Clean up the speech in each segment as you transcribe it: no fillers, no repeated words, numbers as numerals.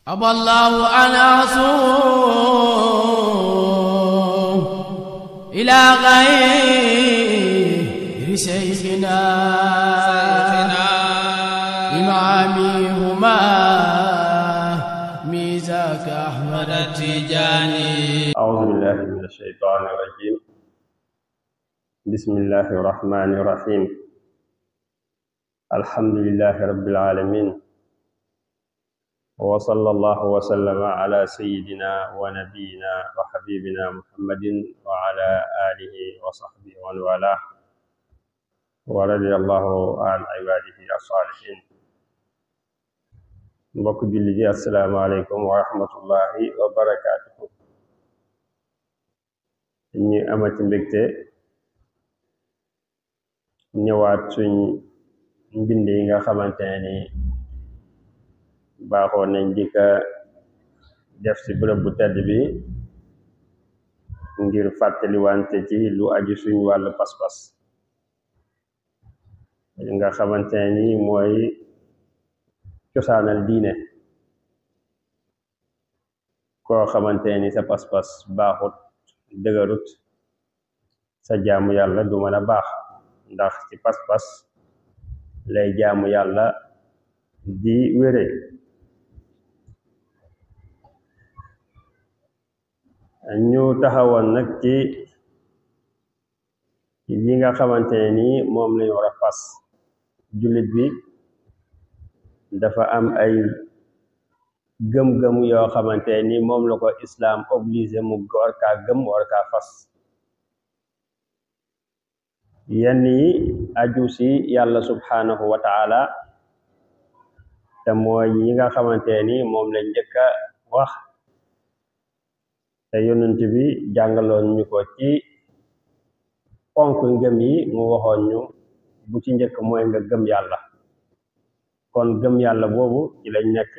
أبى الله أن أصوم إلى غير شيخنا إمامهما ميزاك أحمد التجاني. أعوذ بالله من الشيطان الرجيم. بسم الله الرحمن الرحيم. الحمد لله رب العالمين، وصلى الله وسلم على سيدنا ونبينا وحبيبنا محمد وعلى آله وصحبه ومن والاه، ورضي الله عن عباده الصالحين. mbokk julli ji assalaamu aleykum wa rahmatullahi wa barakaatuhu. ñu amati mbégte ñëwaat suñ mbind yi nga xamante ne ni baaxoon nañ di ko def ci bërëb bu tedd bi ngir fàttaliwante ci lu aju suñ wàllu pas-pas nga xamante ne ni mooy cosaanal diine. koo xamante ni sa pas-pas baaxut dëgërut, sa jaamu yàlla du mën a baax, ndax ci pas-pas lay jaamu yàlla di wére. ñu taxawoon nag ci yi nga xamante ni moom lañu war a fas. jullit bi dafa am ay gëm-gëm yoo xamante ni moom la ko islaam obligé mu war kaa gëm, war kaa fas. yenn yi aju si yàlla subhanahu wa taala, te mooy yi nga xamante ni moom lañ njëkk a wax, te yonent bi jàngaloon ñu ko ci ponk ngëm yi. mu waxoon ñu bu ci njëkk mooy nga gëm yàlla. kon gëm yàlla boobu ci lañ nekk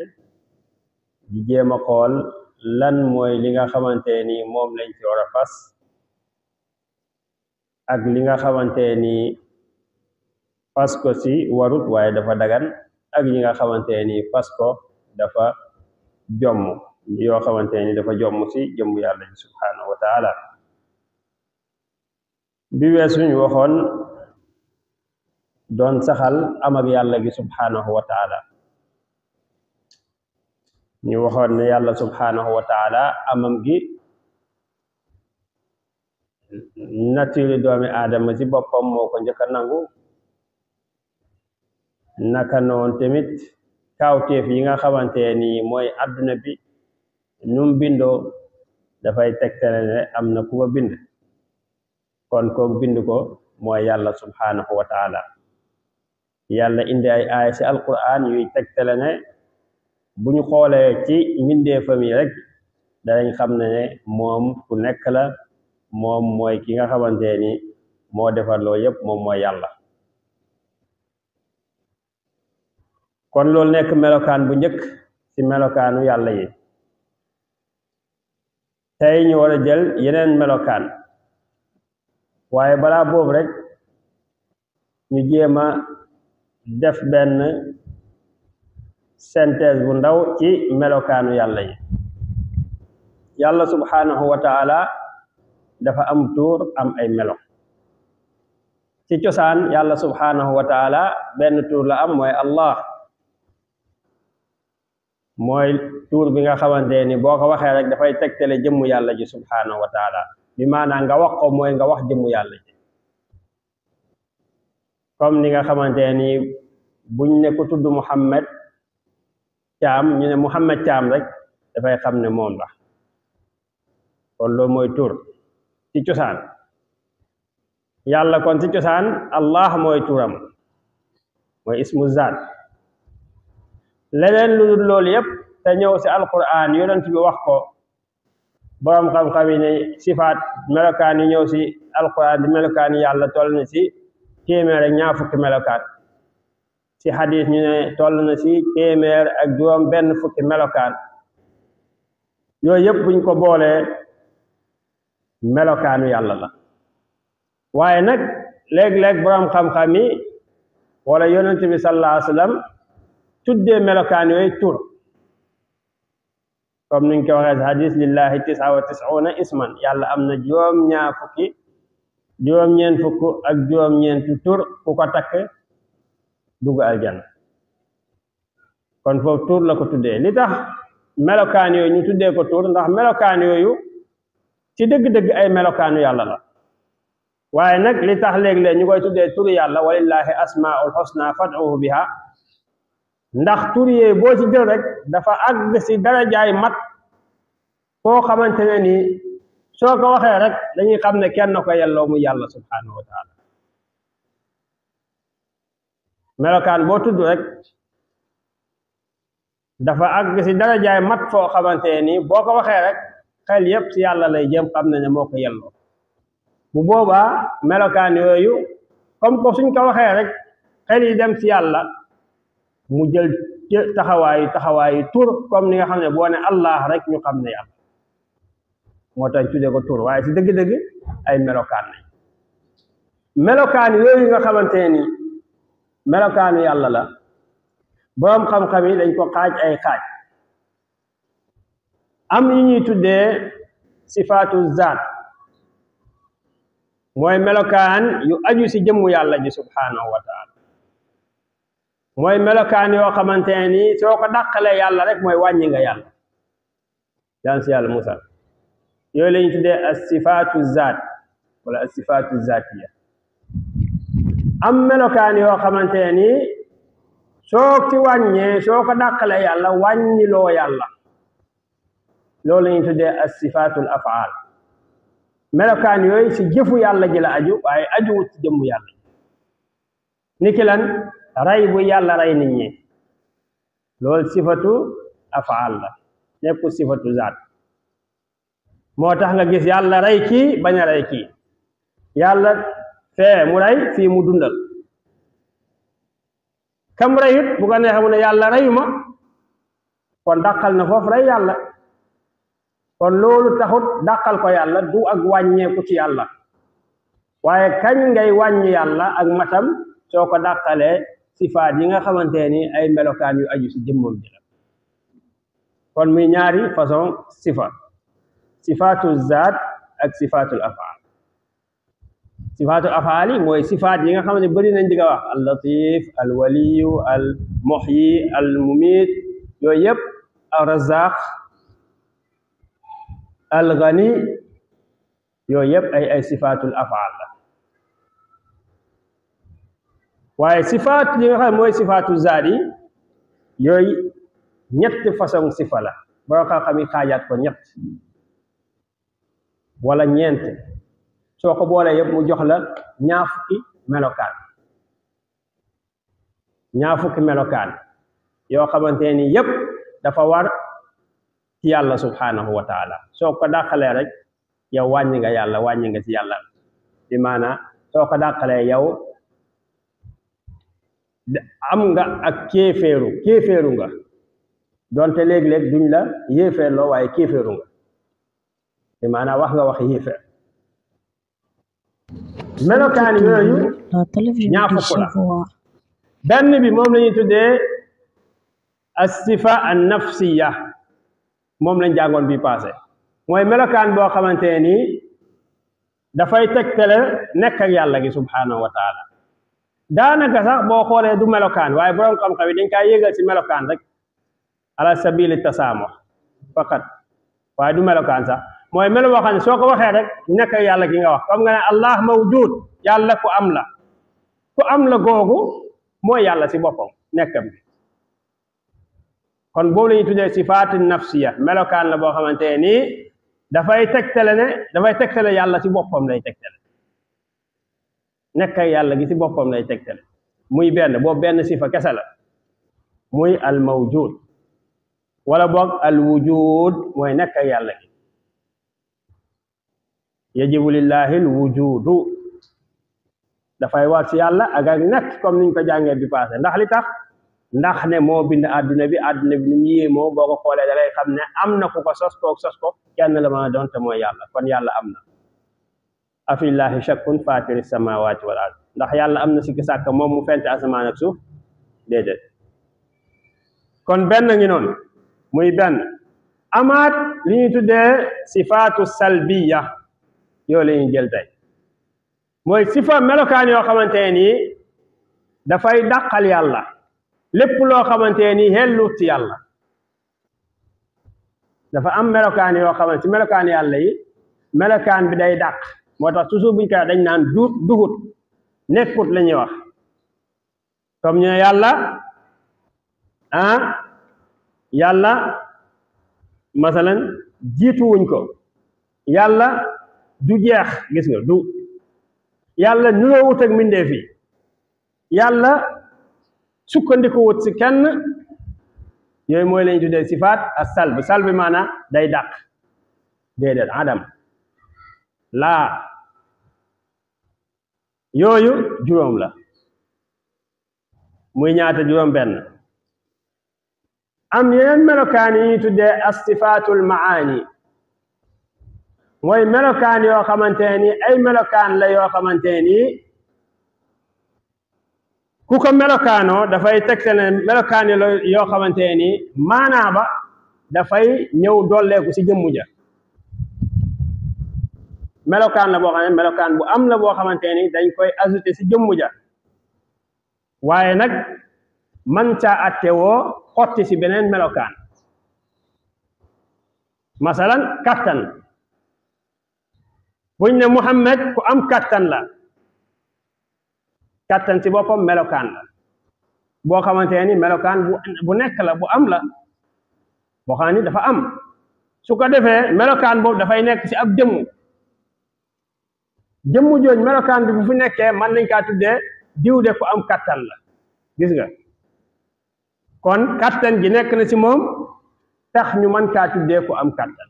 di jéem a xool lan mooy li nga xamante ni moom lañ ci war a fas, ak li nga xamante ni fas ko ci warut waaye dafa dagan, ak yi nga xamante ni fas ko dafa jomm, yoo xamante ni dafa jomm ci jëmm yàlla ji subhanahu wa taala. bi weesu ñu waxoon doon saxal am ak yàlla gi subhanahu wa taala. ñu waxoon ne yàlla subhanahu wa taala amam gi nature doomi aadama ci boppam moo ko njëkk a nangu. naka noon tamit kawteef yi nga xamante ni mooy àdduna bi num bindoo dafay tegtale ne am na ku ko bind. kon kook bind ko mooy yàlla subhanahu wa taala. yàlla indi ay aaya ci alquran yuy tegtale ne bu ñu xoolee ci mbindeefam yi rek danañ xam ne moom ku nekk la, moom mooy ki nga xamante ni moo defar loolu yépp, moom mooy yàlla. kon loolu nekk melokaan bu njëkk ci melokaanu yàlla yi. tey ñu war a jël yeneen melokaan, waaye balaa boobu rek ñu jéem a def benn synthèse bu ndaw ci melokaanu yàlla yi. yàlla subhanahu wa taala dafa am tuur, am ay melo. ci cosaan yàlla subhanahu wa taala benn tuur la am, mooy allah. mooy tuur bi nga xamante ni boo ko waxee rek dafay tegtale jëmmu yàlla ji subhanahu wa taala. bi maanaam nga wax ko mooy nga wax jëmmu yàlla ji. comme ni nga xamante ni buñ ne ko tudd Muhammad Caam, ñu ne Muhammad Caam rek dafay xam ne moom la. kon loolu mooy tur ci cosaan. yàlla kon ci cosaan allah mooy turam, mooy ismu zaat. leneen lu dul loolu yépp te ñëw ci alquran yonent bi wax ko, boroom xam-xam yi ne sifaat melokaan yi ñëw ci alquran di melokaan yi yàlla toll na ci téeméer ak ñaar fukki melokaan. ci xadis ñu ne toll na ci téeméer ak juróom benn fukki melokaan. yooyu yëpp buñ ko boolee melokaanu yàlla la. waaye nag léeg-léeg boroom xam-xam yi wala yonent bi sallallahu alayhi wa sallam tuddee melokaan yooyu tur. comme niñ ko waxee hadis lillahi 99 isman yàlla am na juróom-ñaar fukki juróom-ñeent fukk ak juróom-ñeenti tur ku ko takk dugg aljanna kon foofu tur la ko tuddee li tax melokaan yooyu ñu tuddee ko tur ndax melokaan yooyu ci dëgg-dëgg ay melokaanu yàlla la waaye nag li tax léeg-léeg ñu koy tuddee turu yàlla walillahi asmaul husna fad'uhu biha ndax tur yee boo ci jël rek dafa àgg si darajaay mat koo xamante ne nii soo ko waxee rek dañuy xam ne kenn ko yelloo mu yàlla subhanahu wa taala melokaan boo tudd rek dafa àgg si darajaay mat foo xamante ne nii boo ko waxee rek xel yépp si yàlla lay jëm xam ne moo ko yelloo bu boobaa melokaan yooyu comme ko suñ ko waxee rek xel yi dem si yàlla mu jël taxawaayu tur comme ni nga xam ne boo ne allah rek ñu xam ne yàlla moo tax tuddee ko tur waaye si dëgg-dëgg ay melokaan lañ melokaan yooyu nga xamante ni melokaanu yàlla la boroom xam-xam yi dañ ko xaaj ay xaaj am yu ñuy tuddee sifaatu zaat mooy melokaan yu aju si jëmmu yàlla ji subhanahu wa taala mooy melokaan yoo xamante ni soo ko dàqalee yàlla rek mooy wàññi nga yàlla yaan si yàlla musal yooyu la ñu tuddee as sifaatu zaat wala as sifaatu zaatiya am melokaan yoo xamante ni soo ci wàññee soo ko dàqalee yàlla wàññiloo yàlla loolu la ñu tuddee as sifaatul afaal melokaan yooyu si jëfu yàlla ji la aju waaye ajuwut ci jëmmu yàlla niki lan rey bu yàlla rey nit ñi loolu sifatu afaal la nekkul sifatu zaat moo tax nga gis yàlla rey kii bañ a rey kii yàlla fee mu rey fii mu dundal kam reyut bu ko neexee mu ne yàlla reyuma kon dàqal na foofu rey yàlla kon loolu taxut dàqal ko yàlla du ak wàññeeku ci yàlla waaye kañ ngay wàññi yàlla ak matam soo ko dàqalee sifaat yi nga xamante ni ay melokaan yu aju si jëmmam ji la kon muy ñaari façon sifaatu zaat ak sifaatul afaal sifaatul afaal yi mooy sifaat yi nga xam ne bëri nañ di nga wax al latif al waliyu al muhyi al mumit yooyu yëpp al razaq al ghani yooyu yëpp ay sifaatul afaal la waaye sifaat yi nga xam mooy sifaatu zaat yi yooyu ñetti façon sifa la boo xam-xam yi xaajaat ko ñett wala ñeent soo ko boolee yëpp mu jox la ñaar fukki melokaan yoo xamante ni yëpp dafa war ci yàlla subhanahu wa taala soo ko dàqalee rek yow wàññi nga yàlla wàññi nga ci yàlla bi maanaam soo ko dàqalee yow am nga ak kéeféeru nga donte léeg-léeg duñ la yéeféerloo waaye kéeféeru nga bi maanaam wax nga wax yéeféer melokaan yooyu ñaar fukk la benn bi moom la ñuy tuddee as-sifa an-nafsiya moom lañ jàngoon bi passé mooy melokaan boo xamante ni dafay tegtale nekk ak yàlla gi subhanahu wa taala daanaka sax boo xoolee du melokaan waaye borom xam-xam yi dañ kaa yégal ci melokaan rek ala sabili tasaamuh faqat waaye du melokaan sax mooy melo boo xam ne soo ko waxee rek nekk ak yàlla gi nga wax comme nga ne allah mawjud yàlla ku am la googu mooy yàlla ci boppam nekkam bi kon boobu la ñuy tuddee sifaatu nafsiya melokaan la boo xamante ni dafay tegtale yàlla ci boppam lay tegtale nekk ak yàlla gi ci boppam lay tegtale muy boobu benn sifa kese la muy al mawjud wala boog al wujud mooy nekk ak yàlla gi yajibu lillahi al wujudu dafay war ci yàlla ak nekk comme niñ ko jàngee bi passé ndax ne moo bind àdduna bi ni mu yéemoo boo ko xoolee da ngay xam ne am na ku ko sos ko kenn la ma doon te mooy yàlla kon yàlla am na afillahi shakkun fatiri samawati wal ard ndax yàlla am na sikki sàkk moom mu fente asamaan ak suuf déedéet kon benn ngi noonu muy benn amaat li ñuy tuddee sifaatu salbiya yoo la ñuy jël tey mooy sifa melokaan yoo xamante nii dafay dàqal yàlla lépp loo xamante ni xellut ci yàlla dafa am melokaan yoo xamante ci melokaan yàlla yi melokaan bi day dàq moo tax toujours buñ koy dañ naan dugut nekkut la ñuy wax comme ñu ne yàlla yàlla masalan jiituwuñ ko yàlla du jeex gis nga du yàlla nuroowut ak mbindeef yi yàlla sukkandiku wut si kenn yooyu mooy lañu tuddee sifaat ak salb maanaam day dàq déedéet adam laa yooyu juróom la muy ñaata juróom benn am yeneen melokaan yi ñuy tuddee as sifaatul maani mooy melokaan yoo xamante ni ay melokaan la yoo xamante ni ku ko melokaanoo dafay tegte ne melokaan yoo xamante ni maanaa ba dafay ñëw dolleeku ci jëmmu ja melokaan la boo xam ne melokaan bu am la boo xamante ni dañ koy ajouté ci jëmmu ja waaye nag man caa atte woo xotti ci beneen melokaan masalan kattan buñ ne Muhammad ku am kattan la kattan ci boppam melokaan la boo xamante ni melokaan bu nekk la bu am la boo xam ni dafa am su ko defee melokaan boobu dafay nekk ci ab jëmmu jooj melokaan bi bu fi nekkee mën nañ kaa tuddee diw de ku am kattan la gis nga kon kattan gi nekk na ci moom tax ñu mën kaa tuddee ku am kattan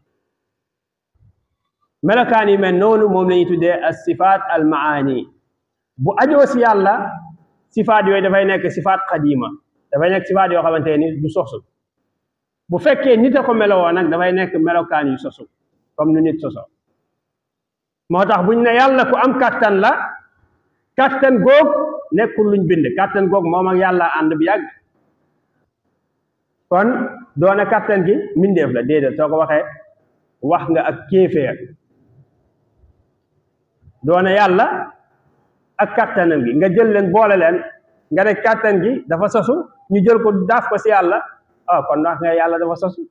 melokaan yi mel noonu moom la ñuy tuddee as sifaat al maani bu ajoo si yàlla sifaat yooyu dafay nekk sifaat qadima dafay nekk sifaat yoo xamante ni du sosu bu fekkee nit a ko melowoo nag dafay nekk melokaan yu sosu comme nu nit soso moo tax buñ ne yàlla ku am kattan la kattan goog nekkul luñ bind kattan goog moom ak yàlla ànd bi yàgg kon doona kattan gi mindeef la déedéet soo ko waxee wax nga ak kéeféer doona yàlla ak kattanam gi nga jël leen boole leen nga ne kattan gi dafa sosu ñu jël ko daaf ko si yàlla kon ndax nga yàlla dafa sosu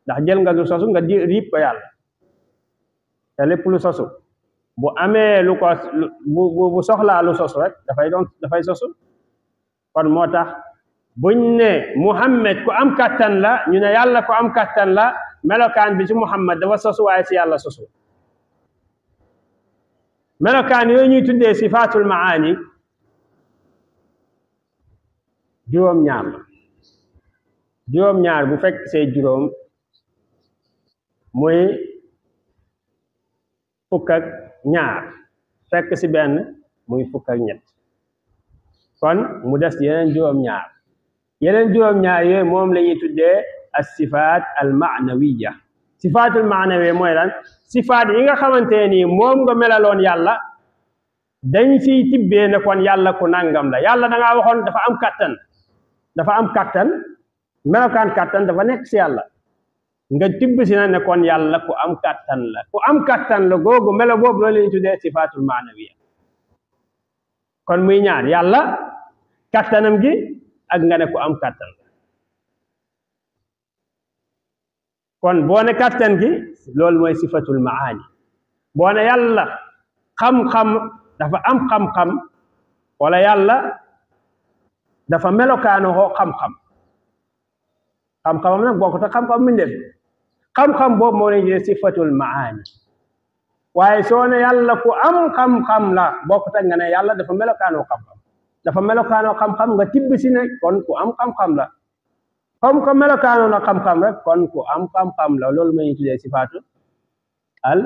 ndax jël nga lu sosu nga riib ko yàlla te lépp lu sosu bu amee lu ko bu soxlaa lu sosu rek dafay sosu kon moo tax buñ ne Muhammad ku am kattan la ñu ne yàlla ku am kattan la melokaan bi ci Muhammad dafa sosu waaye ci yàlla sosu melokaan yooyu ñuy tuddee sifaatul maani juróom-ñaar bu fekk see juróom muy fukk ak ñaar fekk si benn muy fukk ak ñett kon mu des yeneen juróom-ñaar yooyu moom la ñuy tuddee as sifaat al maanawiya sifaatul maanawiya mooy lan sifaat yi nga xamante ni moom nga melaloon yàlla dañ siy tibbee ne kon yàlla ku nangam la yàlla da ngaa waxoon dafa am kattan melokaan kattan dafa nekk si yàlla nga tibb si na ne kon yàlla ku am kattan la googu melo boobu loolu la ñuy tuddee sifaatul maanawiya kon muy ñaar yàlla kattanam gi ak nga ne ku am kattan la kon boo ne kattan gi loolu mooy sifatul maani boo ne yàlla xam-xam dafa am xam-xam wala yàlla dafa melokaanoo xam-xamam nag bokkut ak xam-xam mbindeef xam-xam boobu moo ne sifatul maani waaye soo ne yàlla ku am xam-xam la bokkut ak nga ne yàlla dafa melokaanoo xam-xam nga tibb si ne kon ku am xam-xam la comme que melokaanoo na xam-xam rek kon ku am xam-xam la loolu ma ñuy tuddee sifaatu al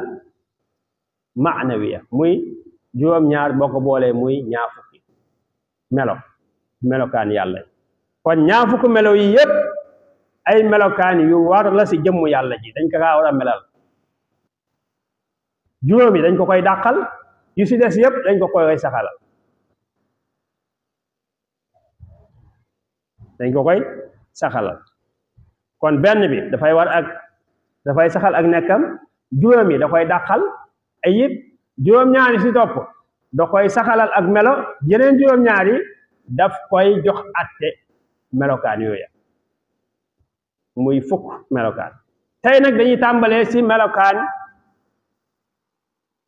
maanawiya muy juróom-ñaar boo ko boolee muy ñaar fukki melokaan yàlla kon ñaar fukki melo yi yépp ay melokaan yu war la si jëmmu yàlla ji dañ ko kaa war a melal juróom yi dañ ko koy dàqal yu si des yépp dañ ko koy saxalal kon benn bi dafay war ak dafay saxal ak nekkam juróom yi da koy dàqal ayib juróom-ñaari si topp da koy saxalal ak melo yeneen juróom-ñaari daf koy jox atte melokaan yooya muy fukk melokaan tey nag dañuy tàmbalee si melokaan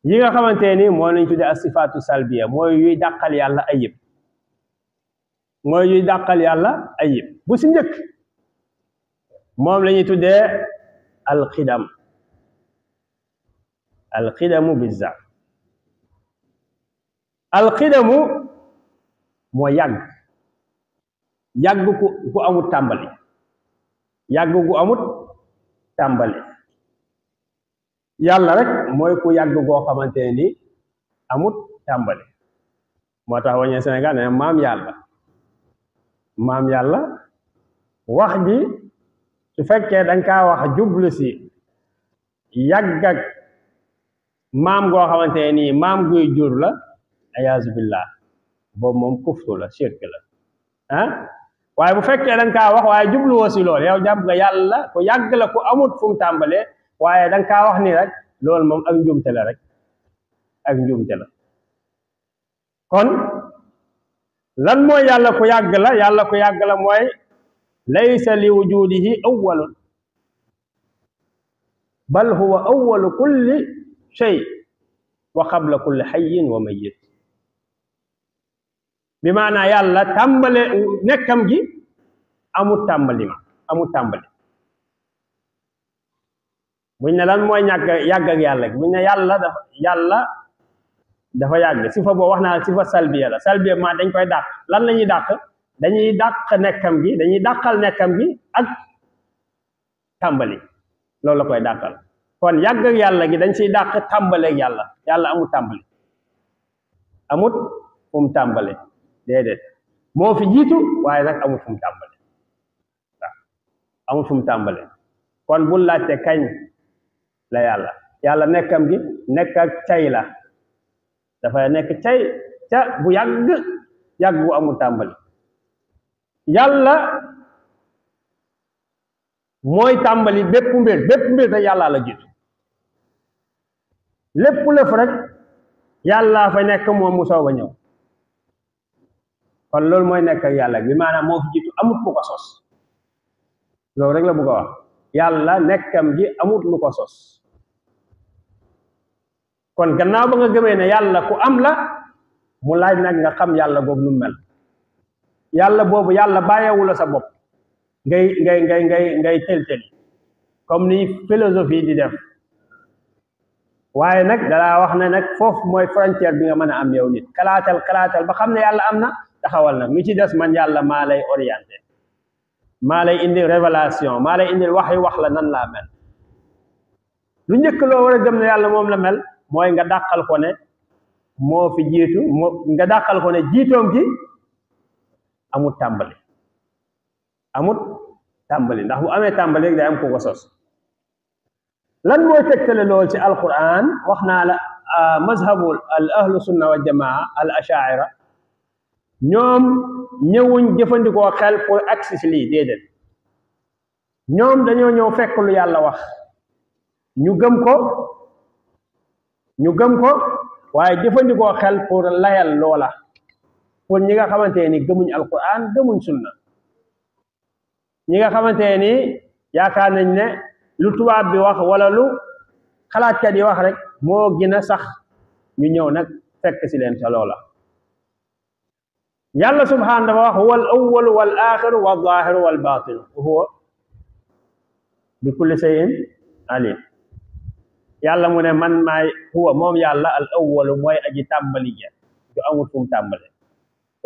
yi nga xamante ni moo lañ tuddee as-sifaatu salbiya mooy yuy dàqal yàlla ayib mooy yuy dàqal yàlla ayib bu si njëkk moom la ñuy tuddee alxidamu bizzaat alxidamu moo yàgg ku amut tàmbali yàgg gu amut tàmbali yàlla rek mooy ku yàgg goo xamante ni amut tàmbali moo tax wañee Sénégal ne maam yàlla wax ji su fekkee danga kaa wax jublu si yàgg ak maam goo xamante ni maam guy jur la ayaazu billah boobu moom kufru la shirk la waaye bu fekkee danga kaa wax waaye jubluwoo si loolu yow jàpp nga yàlla ku yàgg la ku amut fu mu tàmbalee waaye danga kaa wax ni rek loolu moom ak njuumte la rek ak njuumte la kon lan mooy yàlla ku yàgg la mooy laysa li wujudihi awwalun bal huwa awwalu kulli shay wa qabla kulli hayyin wa mayyit bi maanaa yàlla tàmbale nekkam gi amut tàmbali buñ ne lan mooy yàgg ak yàlla buñ ne yàlla dafa yàgg sifa boobu wax naa sifa salbiya la salbiya ma dañ koy dàq lan la ñuy dàq dañuy dàq nekkam gi dañuy dàqal nekkam gi ak tàmbali loolu la koy dàqal kon yàgg ak yàlla gi dañ siy dàq tàmbaleeg yàlla amut tàmbali amut fu mu tàmbale déedéet moo fi jiitu waaye nag amut fu mu tàmbale waaw amut fu mu tàmbale kon bul laajte kañ la yàlla nekkam gi nekk ak cay la dafay nekk cay ca bu yàgg bu amul tàmbali yàlla mooy tàmbali bépp mbir te yàlla la jiitu lépp lëf rek yàlla fa nekk moom mu soog a ñëw kon loolu mooy nekk ak yàlla bi maanaam moo fi jiitu amut lu ko sos loolu rek la bëgg a wax yàlla nekkam gi amut lu ko sos kon gannaaw ba nga gëmee ne yàlla ku am la mu laaj nag nga xam yàlla googu nu mel yàlla boobu yàlla bàyyewu la sa bopp ngay tel-teli comme ni philosophie di def waaye nag dalaa wax ne nag foofu mooy frontière bi nga mën a am yow nit xalaatal ba xam ne yàlla am na taxawal nag mi ci des man yàlla maa lay orienté maa lay indi révélation maa lay indi wax la nan laa mel lu njëkk loo war a gëm ne yàlla moom la mel mooy nga dàqal ko ne moo fi jiitu nga dàqal ko ne jiitoom gi amut tàmbali ndax bu amee tàmbali rek day am ko ko sos lan mooy tegtale lool ci alquran wax naa la mazhabu al ahlu sunna wa jamaa al ashaira ñoom ñëwuñ jëfandikoo xel pour agsi si lii déedéet ñoom dañoo ñëw fekk lu yàlla wax ñu gëm ko waaye jëfandikoo xel pour layal loola pour ñi nga xamante ni gëmuñ alquran gëmuñ sunna ñi nga xamante ni yaakaar nañ ne lu tubaab bi wax wala lu xalaatkat yi wax rek moo gën a sax ñu ñëw nag fekk si leen sa loola yàlla subhaanahu dafa wax huwa al awwalu wal axiru wal zaahiru wal baatinu wa huwa bi kulli shay'in alim yàlla mu ne man maay huwa moom yàlla al awwalu mooy aji tàmbali ja du amul fu mu tàmbale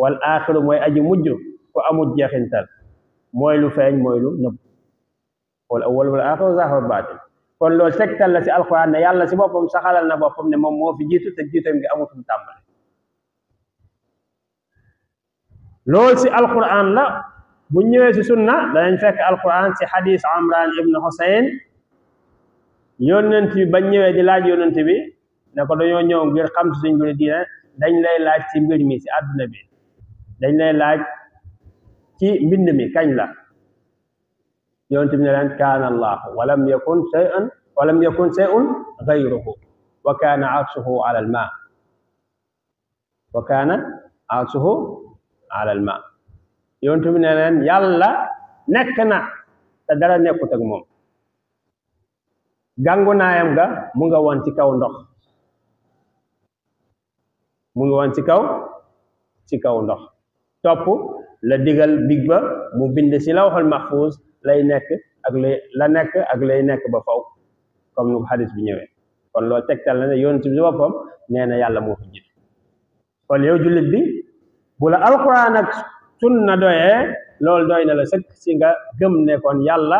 wal axiru mooy aji mujj ku amul jeexintal mooy lu feeñ mooy lu nëbb wal awwalu wal axiru wal zaahiru wal baatin kon loolu tegtal la si alquran ne yàlla si boppam saxalal na boppam ne moom moo fi jiitu te jiitam gi amul fu mu tàmbale loolu si alquran la bu ñëwee si sunna danañ fekk alquran si xadis Amran ibn Husayn yonent bi bañ ñëwee di laaj yonent bi ne ko dañoo ñëw ngir xam si suñ mbir diine dañ lay laaj si mbir mi si àdduna bi dañ lay laaj ci mbind mi kañ la yonent bi ne leen kaana allahu walam yakun shay'un ghayruhu wa kaana arshuhu ala alma wa kaana arshuhu ala alma yonent bi ne leen yàlla nekk na te dara nekkut ak moom gàngu naayam ga mu nga woon ci kaw ndox mu ngi woon ci kaw ndox topp la digal big ba mu bind ci lawhul mahfuz lay nekk ak lay nekk ba faw comme nu hadis bi ñëwee kon loolu tegtal na ne yonent bi boppam nee na yàlla moo fi jiitu kon yow jullit bi bu la alquran ak sunna doyee loolu doy na la sëkk si nga gëm ne kon yàlla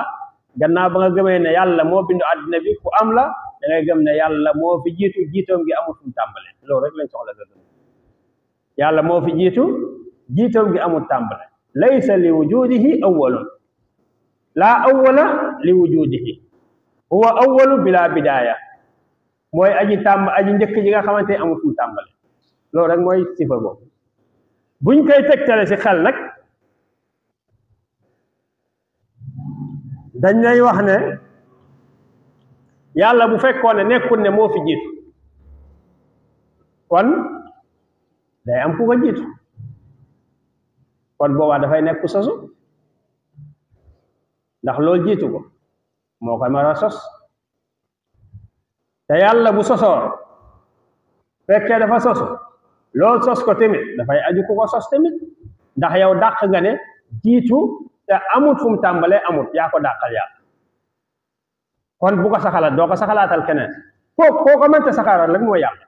gannaaw ba nga gëmee ne yàlla moo bindu àddina bi ku am la da ngay gëm ne yàlla moo fi jiitu jiitoom gi amul fu mu tàmbale loolu rek lañ soxla ga gëm yàlla moo fi jiitu jiitoom gi amul tàmbale laysa li wujudihi awwalun laa awwala li wujudihi huwa awwalu bila bidaaya mooy aji njëkk ji nga xamante ne amul fu mu tàmbale loolu rek mooy sifa boobu buñ koy tegtale si xel nag dañ lay wax ne yàlla bu fekkoon ne nekkul ne moo fi jiitu kon day am ku ko jiitu kon boobaa dafay nekk sosu ndax loolu jiitu ko moo koy mara sos te yàlla bu sosoo fekkee dafa sosu loolu sos ko tamit dafay aju ku ko sos tamit ndax yow dàq nga ne jiitu te amut fu mu tàmbalee amut yaa ko dàqal yàlla kon bu ko saxalaat doo ko saxalaatal keneen koo ko mënta saxalaat rek mooy yàlla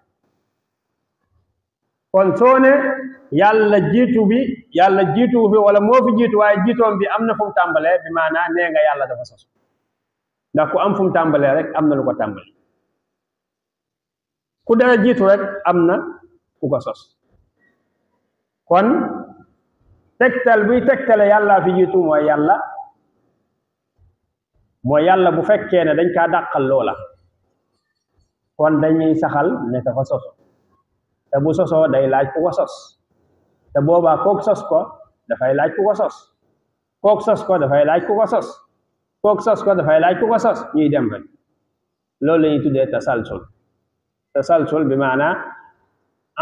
kon soo ne yàlla jiitu bi wala moo fi jiitu waaye jiitoom bi am na fu mu tàmbalee bi maanaa nee nga yàlla dafa sos ndax ku am fu mu tàmbalee rek am na lu ko tàmbali ku dara jiitu rek am na ku ko sos kon tegtal buy tegtale yàlla fi jiitu mooy yàlla bu fekkee ne dañ kaa dàqal loola kon dañuy saxal ne dafa soso te bu sosoo day laaj ku ko sos te boobaa kook sos ko dafay laaj ku ko sos kook sos ko dafay laaj ku ko sos kook sos ko dafay laaj ku ko sos ñuy dem rek loolu la ñuy tuddee tasalsul bi maanaa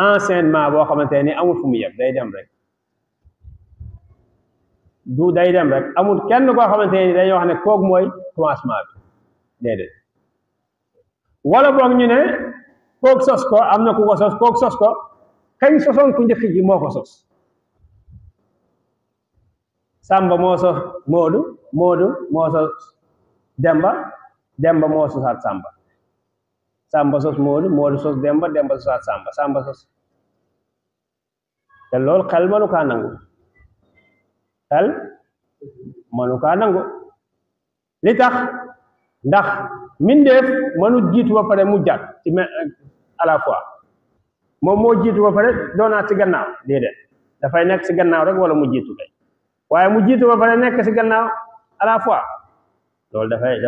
enseignement boo xamante ni amul fu mu yem day dem rek day dem rek amul kenn koo xamante ni dañuy wax ne kook mooy commencement bi déedéet wala boog ñu ne kook sos ko am na ku ko sos kook sos ko kañ sosoon ku njëkk ji moo ko sos Samba moo sos Moodu moo sos Demba moo sosaat Samba sos Moodu sos Demba sosaat Samba sos te loolu xel mënu kaa nangu li tax ndax mindeef mënu jiitu ba pare mu jàtt ci à la fois moom moo jiitu ba pare doonaat ci gannaaw déedéet dafay nekk ci gannaaw rek wala mu jiitu kay waaye mu jiitu ba pare nekk ci gannaaw à la fois loolu dafay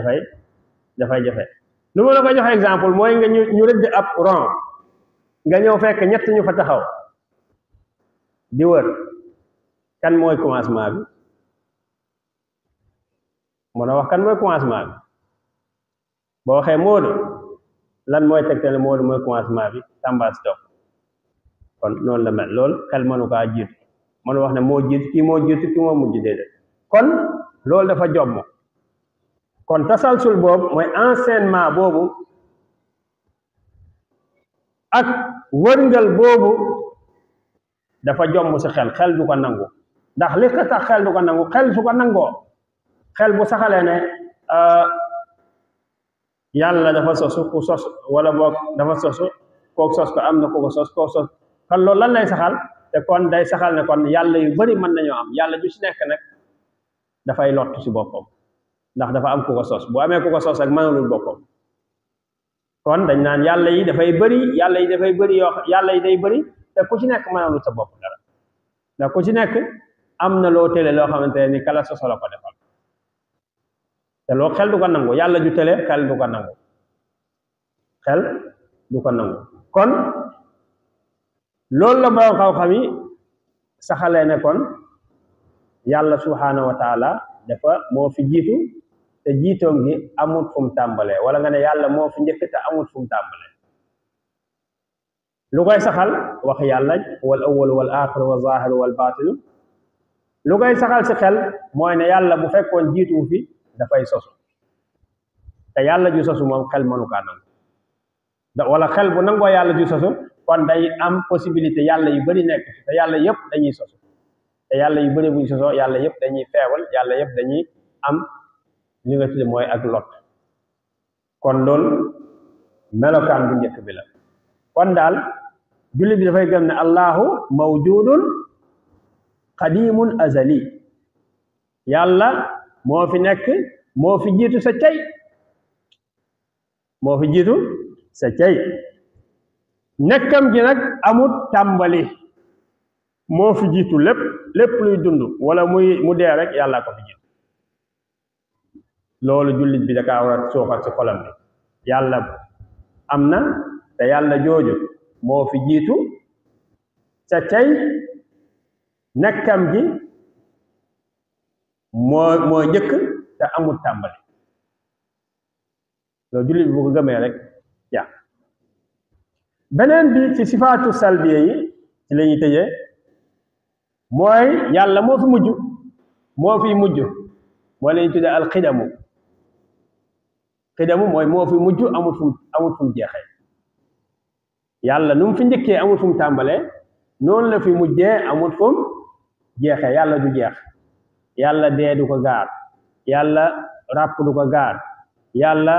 jafe lu ma la ko joxe exemple mooy nga ñu rëdd ab rond nga ñëw fekk ñett ñu fa taxaw di wër kan mooy commencement bi mën a wax kan mooy commencement bi boo waxee Moodu lan mooy tegtale Moodu mooy commencement bi Samba si topp kon noonu la mel loolu xel mënu kaa jiitu mënu wax ne moo jiitu kii moo mujj déedéet kon loolu dafa jomm kon tasalsul boobu mooy enseignement boobu ak wërngal boobu dafa jomm si xel du ko nangu ndax li ko tax xel du ko nangu xel su ko nangoo xel bu saxalee ne yàlla dafa sosu ku sos wala boog dafa sosu kook sos ko am na ku ko sos kook sos kon loolu lan lay saxal te kon day saxal ne kon yàlla yu bari mën nañoo am yàlla ju si nekk nag dafay lott si boppam ndax dafa am ku ko sos bu amee ku ko sos rek mënalul boppam kon dañ naan yàlla yi dafay bëri yàlla yi day bëri te ku ci nekk mënalul sa bopp dara ndax ku ci nekk am na loo tële loo xamante ni kala soso la ko defal te loolu xel du ko nangu yàlla ju tële xel du ko nangu kon loolu la borom xam-xam yi saxalee ne kon yàlla subhaanahu wa taala dafa moo fi jiitu te jiitoom gi amut fu mu tàmbalee wala nga ne yàlla moo fi njëkk te amut fu mu tàmbalee lu koy saxal wax yàlla wal awwal wal aaxir wal zaahir wal baatin lu koy saxal si xel mooy ne yàlla bu fekkoon jiituwu fi dafay sosu te yàlla ju sosu moom xel mënu kaa nangu wala xel bu nangoo yàlla ju sosu kon day am possibilité yàlla yu bari nekk te yàlla yëpp dañuy sosu te yàlla yu bari buñ sosoo yàlla yëpp dañuy feebal yàlla yëpp dañuy am li nga tudde mooy ak lot kon loolu melokaan bu njëkk bi la kon daal jullit bi dafay gëm ne allahu mawjudun qadimun azali yàlla moo fi nekk moo fi jiitu sa cey moo fi jiitu sa cey nekkam gi nag amut tàmbali moo fi jiitu lépp luy dund wala mu dee rek yàlla ko fi jiitu loolu jullit bi da kaa war a suuxat ci xolam bi yàlla am na te yàlla jooju moo fi jiitu sa cey nekkam gi moo njëkk te amul tàmbali loolu jullit bi bu ko gëmee rek yaa beneen bi ci sifaatu salbiya yi ci la ñuy tëjee mooy yàlla moo fi mujj moo fi mujj moo la ñuy tuddee alxidamu xidamu mooy moo fi mujj amul fu mu jeexee yàlla nu mu fi njëkkee amul fu mu tàmbalee noonu la fi mujjee amul fu mu jeexee yàlla du jeex yàlla dee du ko gaar yàlla ràpp du ko gaar yàlla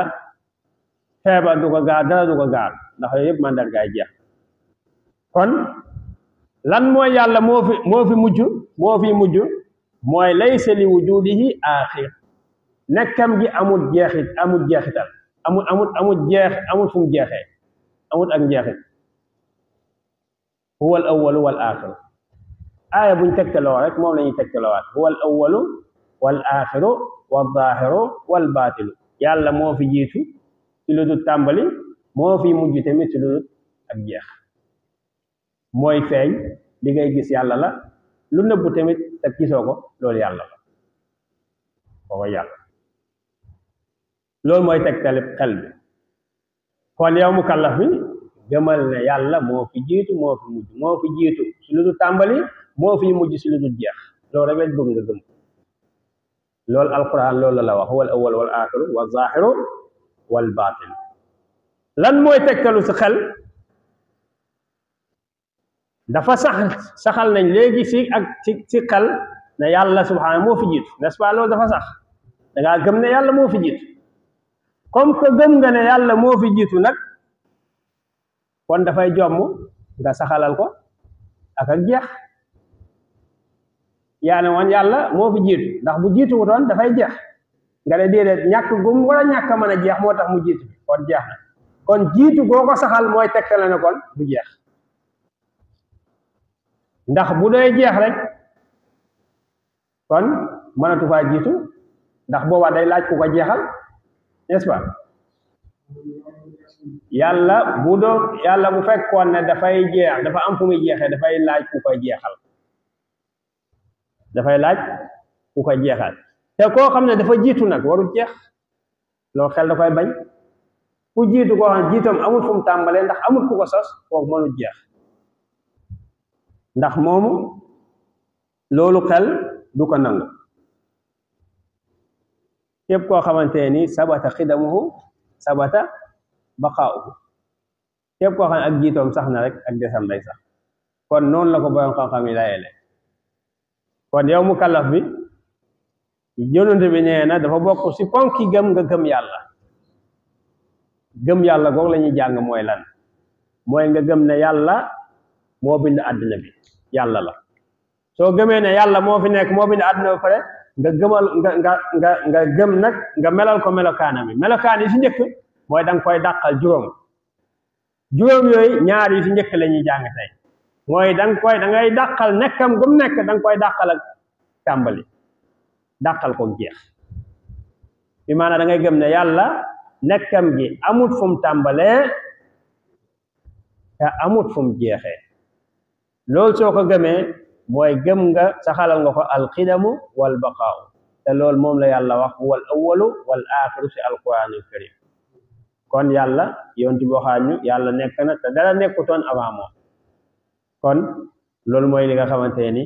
feebar du ko gaar dara du ko gaar ndax yooyu yëpp mandargaay jeex kon lan mooy yàlla moo fi mujj mooy laysa li wujudihi aaxir nekkam gi amul jeexital amul fu mu jeexee amul ak njeexit huwa al awwalu wal aaxiru aaya buñ tegtaloo rek moom la ñuy tegtaloowaat huwa al awwalu wal aaxiru wal zaahiru wal baatinu yàlla moo fi jiitu ci lu dul tàmbali moo fi mujj tamit ci lu dul ak jeex mooy feeñ li ngay gis yàlla la lu nëbbu tamit te gisoo ko loolu yàlla la kooku yàlla loolu mooy tegtali xel bi kon yow mu kallaf bi gëmal ne yàlla moo fi jiitu moo fi mujj moo fi jiitu ci lu dul tàmbali moo fi mujj ci lu dul jeex loolu rek lañ bëgg nga gëm loolu alquran loolu la wax huwa al awwal wal aaxiru wal zaahiru wal baatin lan mooy tegtalu si xel dafa saxal nañ léegi ci xel ne yàlla subhaanahu moo fi jiitu n'est-ce pas loolu dafa sax dangaa gëm ne yàlla moo fi jiitu comme que gëm nga ne yàlla moo fi jiitu nag kon dafay jomm nga saxalal ko ak jeex yaa ne woon yàlla moo fi jiitu ndax bu jiitu wutoon dafay jeex nga ne déedéet ñàkk gum wala ñàkk a mën a jeex moo tax mu jiitu kon jeex na kon jiitu goo ko saxal mooy tegtale ne kon du jeex ndax bu doy jeex rek kon mënatu faa jiitu ndax boobaa day laaj ku ko jeexal n'est-ce pas yàlla bu fekkoon ne dafay jeex dafa am fu muy jeexee dafay laaj ku koy jeexal te koo xam ne dafa jiitu nag warul jeex loolu xel da koy bañ ku jiitu koo xam ne jiitam amul fu mu tàmbalee ndax amul ku ko sos kooku mënul jeex ndax moomu loolu xel du ko nangu képp koo xamante ni sabata xidamuhu sabata baqaa'uhu képp koo xam ne ak jiitoom sax na rek ak desam day sax kon noonu la ko borom xam-xam yi layele kon yow mu kallaf bi yonent bi nee na dafa bokk ci ponki gëm nga gëm yàlla goog la ñuy jàng mooy lan mooy nga gëm ne yàlla moo bind àddina bi yàlla la soo gëmee ne yàlla moo fi nekk moo bind àddina ba pare nga gëm nag nga melal ko melokaanam yi melokaan yi ci njëkk mooy da nga koy dàqal juróom yooyu ñaar yi ci njëkk la ñuy jàng tey mooy da ngay dàqal nekkam gum nekk da nga koy dàqal ak tàmbali dàqal ko jeex bi maanaam da ngay gëm ne yàlla nekkam gi amut fu mu tàmbalee te amut fu mu jeexee loolu soo ko gëmee mooy gëm nga saxalal nga ko alxidamu wal baqaaw te loolu moom la yàlla wax wal awwalu wal aaxiru si alquranul karim kon yàlla yonti boo xaar ñu yàlla nekk na te dara nekkutoon avant moom kon loolu mooy li nga xamante ni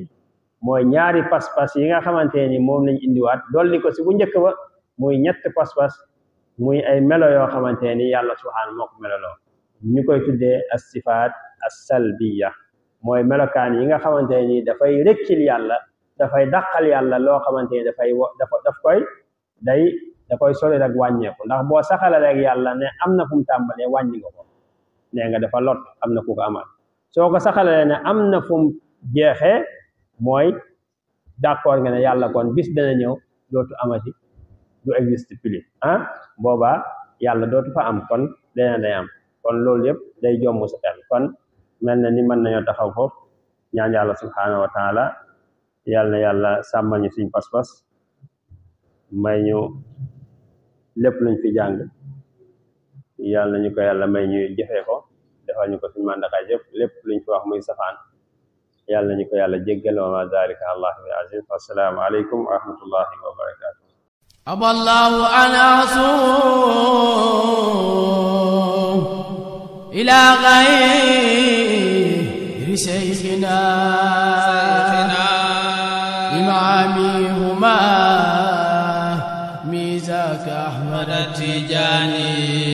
mooy ñaari pas-pas yi nga xamante ni moom lañ indiwaat dolli ko si bu njëkk ba muy ñett pas-pas muy ay melo yoo xamante ni yàlla subhaanahu moo ko meloloo ñu koy tuddee as-sifaat as-salbiya mooy melokaan yi nga xamante ni dafay rëkkil yàlla dafay dàqal yàlla loo xamante ni da koy sori rek wàññeeku ndax boo saxala rek yàlla ne am na fu mu tàmbalee wàññi nga ko nee nga dafa lot am na ku ko amal soo ko saxalee ne am na fu mu jeexee mooy d'accord nga ne yàlla kon bis dana ñëw dootu amati du existe plus boobaa yàlla dootu fa am kon leneen day am kon loolu yëpp day jomb sa xel kon mel na ni mën nañoo taxaw foofu ñaan yàlla subhanahu wa taala yàlla na yàlla sàmmal ñu suñ pas-pas may ñu lépp luñ fi jàng yàlla ñu ko yàlla may ñuy jëfee ko defal ñu ko suñ mandakaay yëpp lépp luñ fi wax muy safaan yàlla ñu ko yàlla jéggal wa ma zalika allahi bi aziz assalaamu aleykum wa rahmatullahi wa barakatuh aballahu an asum ila ghayri shaykhina imamihuma ميزاك أحمد التجاني